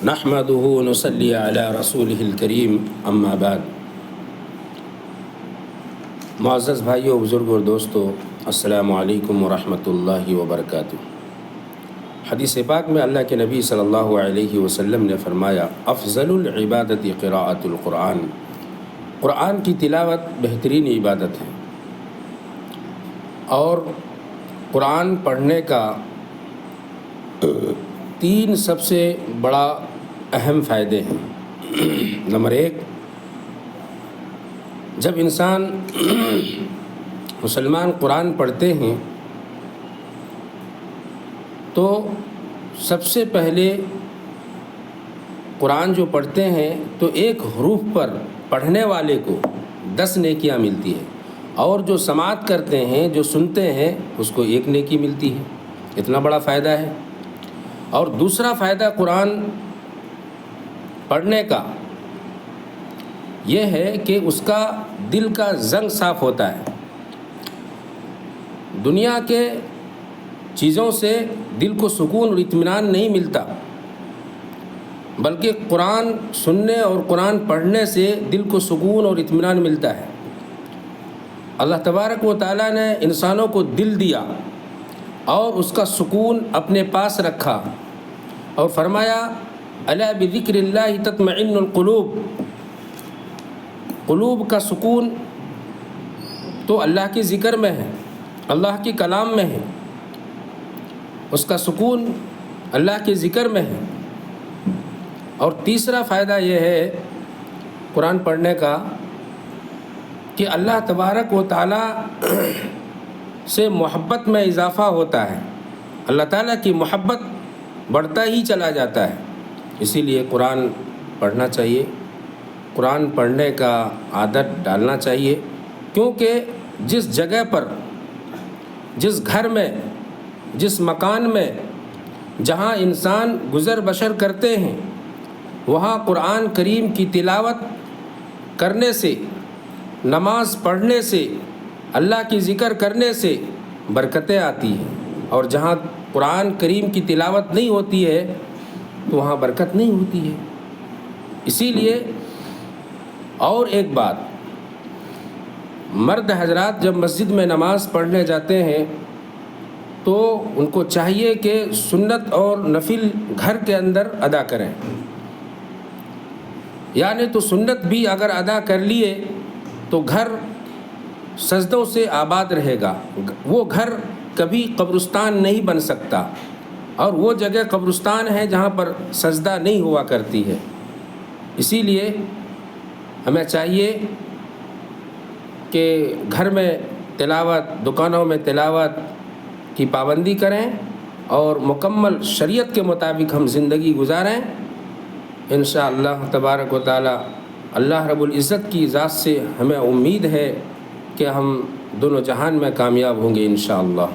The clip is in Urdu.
نحمده ونصلي على رسوله الكريم اما بعد۔ معزز بھائیو، بزرگوں اور دوستو، السلام علیکم ورحمۃ اللہ وبرکاتہ۔ حدیث پاک میں اللہ کے نبی صلی اللہ علیہ وسلم نے فرمایا، افضل العبادت قراءۃ القرآن، قرآن کی تلاوت بہترین عبادت ہے، اور قرآن پڑھنے کا تین سب سے بڑا اہم فائدے ہیں۔ نمبر 1، جب انسان مسلمان قرآن پڑھتے ہیں تو سب سے پہلے قرآن جو پڑھتے ہیں تو ایک حروف پر پڑھنے والے کو 10 نیکیاں ملتی ہیں، اور جو سماعت کرتے ہیں، جو سنتے ہیں، اس کو 1 نیکی ملتی ہے۔ اتنا بڑا فائدہ ہے۔ اور دوسرا فائدہ قرآن پڑھنے کا یہ ہے کہ اس کا دل کا زنگ صاف ہوتا ہے۔ دنیا کے چیزوں سے دل کو سکون اور اطمینان نہیں ملتا، بلکہ قرآن سننے اور قرآن پڑھنے سے دل کو سکون اور اطمینان ملتا ہے۔ اللہ تبارک و تعالیٰ نے انسانوں کو دل دیا اور اس کا سکون اپنے پاس رکھا، اور فرمایا الا بذکر اللہ تطمئن القلوب، قلوب کا سکون تو اللہ کے ذکر میں ہے، اللہ کے کلام میں ہے، اس کا سکون اللہ کے ذکر میں ہے۔ اور تیسرا فائدہ یہ ہے قرآن پڑھنے کا کہ اللہ تبارک و تعالیٰ سے محبت میں اضافہ ہوتا ہے، اللہ تعالیٰ کی محبت بڑھتا ہی چلا جاتا ہے۔ اسی لیے قرآن پڑھنا چاہیے، قرآن پڑھنے کا عادت ڈالنا چاہیے، کیونکہ جس جگہ پر، جس گھر میں، جس مکان میں جہاں انسان گزر بسر کرتے ہیں، وہاں قرآن کریم کی تلاوت کرنے سے، نماز پڑھنے سے، اللہ کی ذکر کرنے سے برکتیں آتی ہیں، اور جہاں قرآن کریم کی تلاوت نہیں ہوتی ہے تو وہاں برکت نہیں ہوتی ہے۔ اسی لیے اور ایک بات، مرد حضرات جب مسجد میں نماز پڑھنے جاتے ہیں تو ان کو چاہیے کہ سنت اور نفل گھر کے اندر ادا کریں، یعنی تو سنت بھی اگر ادا کر لیے تو گھر سجدوں سے آباد رہے گا، وہ گھر کبھی قبرستان نہیں بن سکتا، اور وہ جگہ قبرستان ہے جہاں پر سجدہ نہیں ہوا کرتی ہے۔ اسی لیے ہمیں چاہیے کہ گھر میں تلاوت، دکانوں میں تلاوت کی پابندی کریں، اور مکمل شریعت کے مطابق ہم زندگی گزاریں۔ انشاءاللہ تبارک و تعالی اللہ رب العزت کی ذات سے ہمیں امید ہے کہ ہم دونوں جہان میں کامیاب ہوں گے انشاءاللہ۔